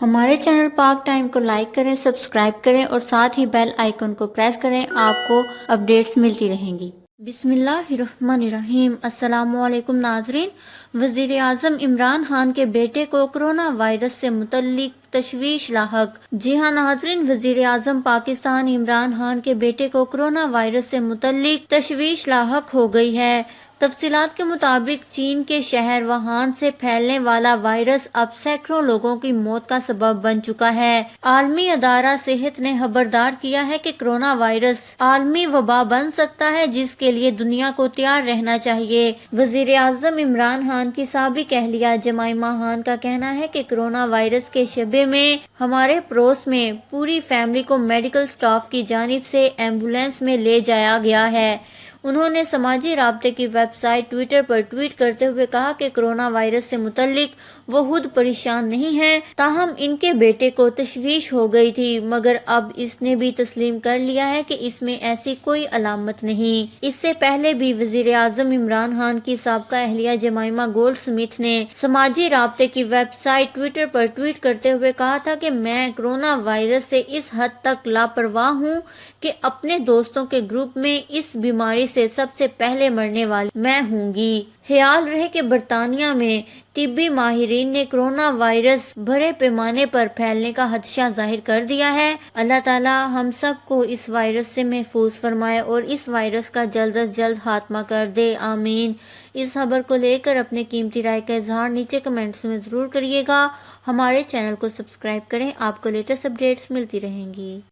ہمارے چینل پاک ٹائم کو لائک کریں، سبسکرائب کریں اور ساتھ ہی بیل آئیکن کو پریس کریں، آپ کو اپڈیٹس ملتی رہیں گی۔ بسم اللہ الرحمن الرحیم۔ السلام علیکم ناظرین۔ وزیر اعظم عمران خان کے بیٹے کو کرونا وائرس سے متعلق تشویش لاحق۔ جی ہاں ناظرین، وزیر اعظم پاکستان عمران خان کے بیٹے کو کرونا وائرس سے متعلق تشویش لاحق ہو گئی ہے۔ تفصیلات کے مطابق چین کے شہر ووہان سے پھیلنے والا وائرس اب سینکڑوں لوگوں کی موت کا سبب بن چکا ہے۔ عالمی ادارہ صحت نے خبردار کیا ہے کہ کرونا وائرس عالمی وبا بن سکتا ہے، جس کے لیے دنیا کو تیار رہنا چاہیے۔ وزیر اعظم عمران خان کی سابق اہلیہ جمائمہ خان کا کہنا ہے کہ کرونا وائرس کے شبے میں ہمارے پڑوس میں پوری فیملی کو میڈیکل سٹاف کی جانب سے ایمبولینس میں لے جایا گیا ہے۔ انہوں نے سماجی رابطے کی ویب سائٹ ٹویٹر پر ٹویٹ کرتے ہوئے کہا کہ کرونا وائرس سے متعلق وہ خود پریشان نہیں ہیں، تاہم ان کے بیٹے کو تشویش ہو گئی تھی، مگر اب اس نے بھی تسلیم کر لیا ہے کہ اس میں ایسی کوئی علامت نہیں۔ اس سے پہلے بھی وزیر اعظم عمران خان کی سابقہ اہلیہ جمائمہ گولڈ سمتھ نے سماجی رابطے کی ویب سائٹ ٹویٹر پر ٹویٹ کرتے ہوئے کہا تھا کہ میں کرونا وائرس سے اس حد تک لاپرواہ ہوں کہ اپنے دوستوں کے گروپ میں اس بیماری سے سب سے پہلے مرنے والی میں ہوں گی۔ خیال رہے کہ برطانیہ میں طبی ماہرین نے کرونا وائرس بڑے پیمانے پر پھیلنے کا خدشہ ظاہر کر دیا ہے۔ اللہ تعالی ہم سب کو اس وائرس سے محفوظ فرمائے اور اس وائرس کا جلد از جلد خاتمہ کر دے، آمین۔ اس خبر کو لے کر اپنے قیمتی رائے کا اظہار نیچے کمنٹس میں ضرور کریے گا۔ ہمارے چینل کو سبسکرائب کریں، آپ کو لیٹسٹ اپڈیٹس ملتی رہیں گی۔